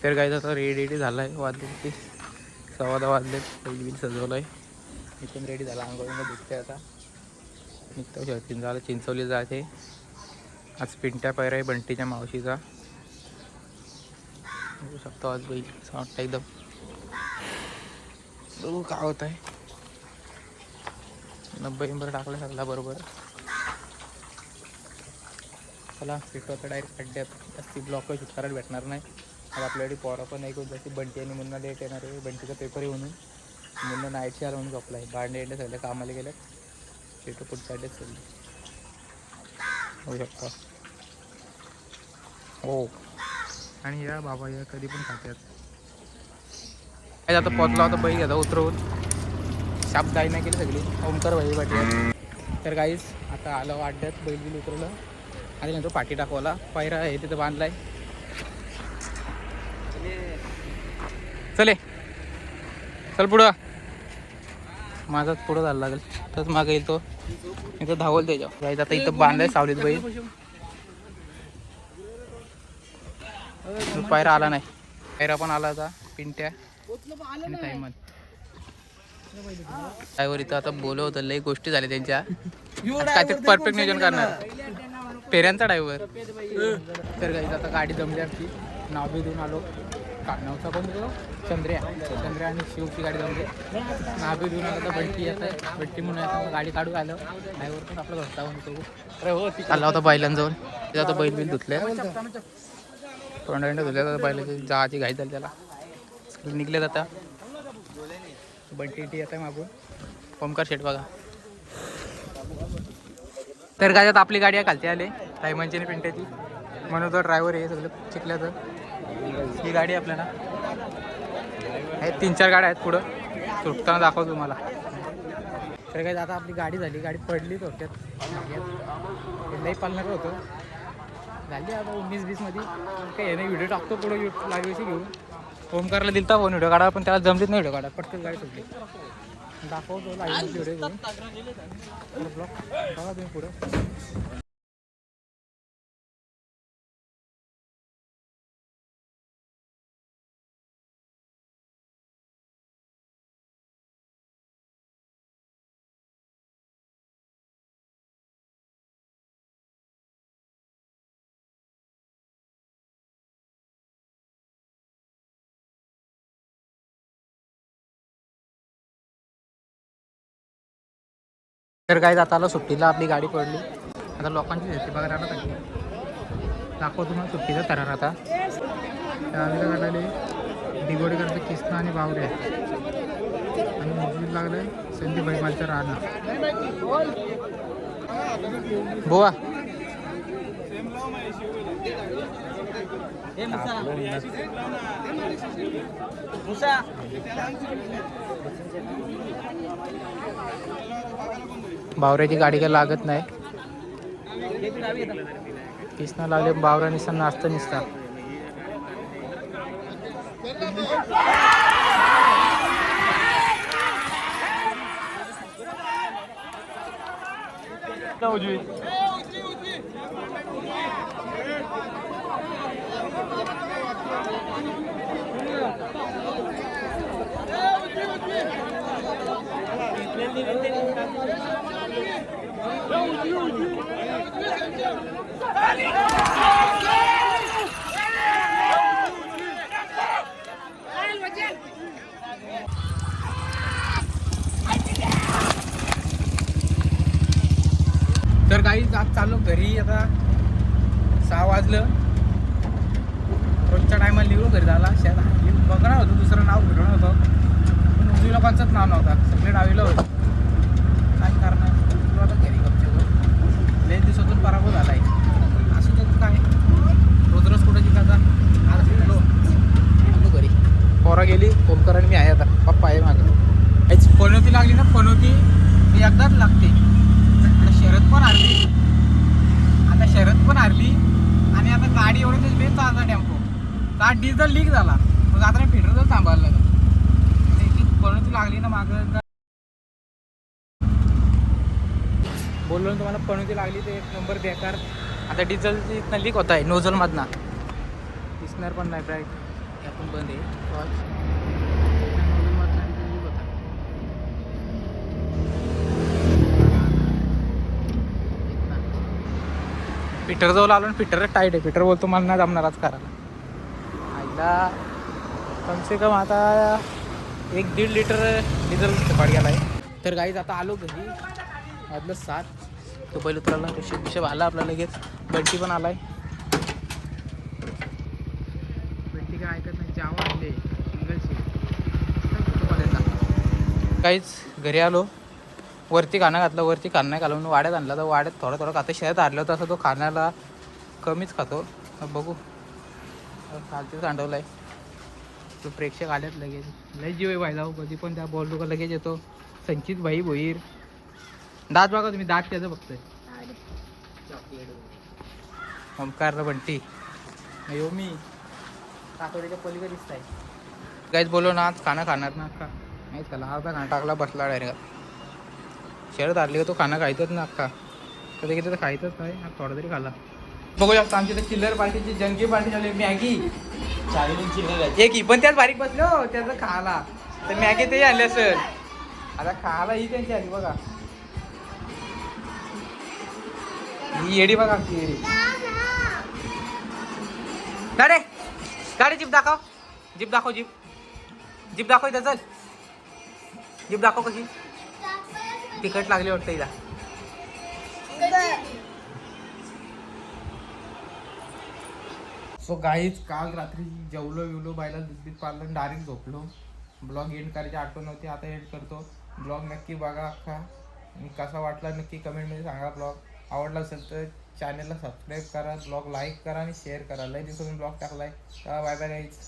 तर काय आता रेडी झाला आहे. वाजले ते 10:15 वाजले. पहिली बिल सजवलं आहे. इथून रेडी झाला. आंघोळीमध्ये दिसते आता निघतो. शर्तीन झालं. चिंचवली जाते. आज पिंट्या पैरा आहे बंटीच्या मावशीचा. बघू शकतो आज बैल वाटतं एकदम. बघू काय होत आहे. 90 नंबर टाकला सगळा बरोबर. चला फिट होतं डायरेक्ट खड्ड्यात. जास्ती ब्लॉक शूट करायला भेटणार नाही. आज आपल्याकडे पोरा पण नाही कोण जास्ती. बंटी आणि मुन्ना लेट येणार आहे. बंटीचा पेपर आहे म्हणून. मुन्ना नाईटची आला म्हणून झोपला आहे. भांडे एंडे सगळे कामाला गेले. फिटो पुढच्या अड्ड्यात चालली होऊ शकता. हो आणि या बाबा या कधी पण खात्यात. आता पोचला होता बैल घेता उतरवून. शाबदाई नाही केली सगळी. ओमकार भाई पाठी. तर काहीच आता आलं अड्ड्यात. बैल बिल उतरवलं आणि नंतर पाठी टाकवाला. पायरा आहे तिथं बांधलाय. चले चल पुढं. माझाच पुढं जायला लागेल. तसं मागे येईल तो. इथं धावल त्याच्यावर जायचं. आता इथं बांधलाय सावलीत बैल. पायरा आला नाही. पायरा पण आला होता. पिंट्या आणि टायमन ड्रायव्हर इथं आता बोलवतं. लई गोष्टी झाल्या त्यांच्या. काहीतरी परफेक्ट नियोजन करणार फेऱ्यांचा ड्रायव्हर. तर काही आता गाडी जमली आमची. नाव बी देऊन आलो. नावचा कोण तो चंद्र्या आणि शिवची गाडी जमली. नाव बी देऊन आलो. तर बंटी आता बंटी म्हणून आता गाडी काढू आलं. ड्रायव्हर पण आपलं घरचा म्हणतो आला होता बैलांजवळ. तिथं आता बैल बिल धुतले. तोंडा धुतल्या तर बैलाची जाची घाई झाली त्याला. निघले आता बंटी आता मागून. ओमकार शेट बघा. तर काय आपली गाडी खालती आले. टायमांची आणि पिंट्याची म्हणून तो ड्रायव्हर आहे सगळं शिकल्याचं. ही गाडी आपल्याला आहेत. 3-4 गाड्या आहेत पुढं. सुटताना दाखवतो तुम्हाला. तर काय आता आपली गाडी झाली. गाडी पडली थोडक्यात. लई पालणार होतं. झाली आता 19-20 मध्ये. काही नाही व्हिडिओ टाकतो पुढं लाईव्हची घेऊन. ओमकारला दिलता फोन व्हिडिओ काढा पण त्याला जमलीच नाही व्हिडिओ काढा. पटकन गाडी सुटली. दाखवतो लाईव्ह व्हिडिओ घेऊन. ब्लॉग बघा तुम्ही पुढं. तर काय जाता आलं सुट्टीला. आपली गाडी पडली. आता लोकांची शेती बघायला आला पाहिजे. दाखव तुम्हाला सुट्टीचा थरार. आता त्यावेळेला काढले दिगोडीकरचं किस्ना आणि बावरे आणि मुजवीत लागले संदीप भैमालचा राणा. बोवा बावऱ्याची गाडी काय लागत नाही. किसना लागले. बावरा निसा नाचता निसता. तर काही आज चाललो घरी. आता 6 वाजलं. रोजच्या टायमाला निघून घरी झाला. शायद बघणार होतं दुसरं नाव फिरवणार होतं पण उजवी लोकांचंच नाव नव्हता. सगळे डावीला होतं. काय करणार तू आता घरी गपचे. लय दिवसातून पराभव झाला आहे. असं तर काय रोज रोज कुठं जिंकायचा. आज गेलो घरी. पोरा गेली. ओमकार आणि मी आहे. आता पप्पा आहे माझं. याची पनोती लागली ना. पनोती एकदाच लागते. शरद पण हारली. आता शरद पण हारली आणि आता गाडी एवढी बेस चालला टेम्पो. का डिझेल लीक झाला. मग आता फिल्टर थांबायला लागलं. त्याची पनोती लागली ना मागं. बोललो ना तुम्हाला पनोती लागली ते 1 नंबर बेकार. आता डिझेलची इथनं लीक होत आहे नोझलमधनं. दिसणार पण नाही ब्राईट. त्यातून बंद आहे टॉर्च. त्यामधून वरनं रिलीज होता. पीटर जवळ आलो आणि पीटर टाईट आहे. पीटर बोलतो मला नाही जमणार आज करायला. आईला कमसे कम आता 1-1.5 लिटर डिझेल सपाट गेला आहे. तर गाईज आता आलो घरी वाजलं 7. तो पहिले उतरला ऋषभ आला आपला लगेच. बंटी पण आलाय. बंटी काय ऐकत नाही. जावं आणले सिंगल सीट. काहीच घरी आलो. वरती खाणं घातलं. वरती खाणं नाही घालून म्हणून वाड्यात आणला. तर वाड्यात थोडं थोडं खातं. शहरात हारलं होतं असं तो खाण्याला कमीच खातो. बघू कालचं सांडवलं आहे. तो प्रेक्षक आल्यात लगेच. लय जीव आहे भाई. जाऊ कधी पण त्या बॉल लोक लगेच येतो. संचित भाई भोईर. दात बघा तुम्ही. दात त्याचं फक्त ओमकार बंटी यो मी कातोडीच्या पलीकडे दिसत आहे. काहीच बोललो ना आज खाणं खाणार ना अख्खा नाहीच खाला. अर्धा खाणं टाकला बसला डायरेक्ट. शहरात हारली का तो खाणं खायचंच ना अख्खा. कधी कधी तर खायचंच नाही. थोडा तरी खाला. बघू शकता आमची तर चिल्लर पार्टीची जंगी पार्टी झाली. मॅगी एक ही पण त्यात बारीक बसलो त्याचं खाला. तर मॅगी तेही आणले असेल. आता खायला ही त्यांची आली बघा. ही येडी बघा आमची येडी. गाडे गाडी जीप दाखव. जीप दाखव. जीप जीप दाखव इथं. चल जीप दाखव कशी. तिखट लागली वाटतं हिला. सो गाईच काल रात्री जेवलो बायला दूध पाळलं डायरेक्ट झोपलो. ब्लॉग एंड करायची आठवण नव्हती. आता एंड करतो. ब्लॉग नक्की बघा अख्खा. आणि कसा वाटला नक्की कमेंटमध्ये सांगा. ब्लॉग आवडला असेल तर चॅनलला सबस्क्राईब करा. ब्लॉग लाईक करा आणि शेअर करा. लय दिवसातून ब्लॉग टाकलाय. Bye bye guys.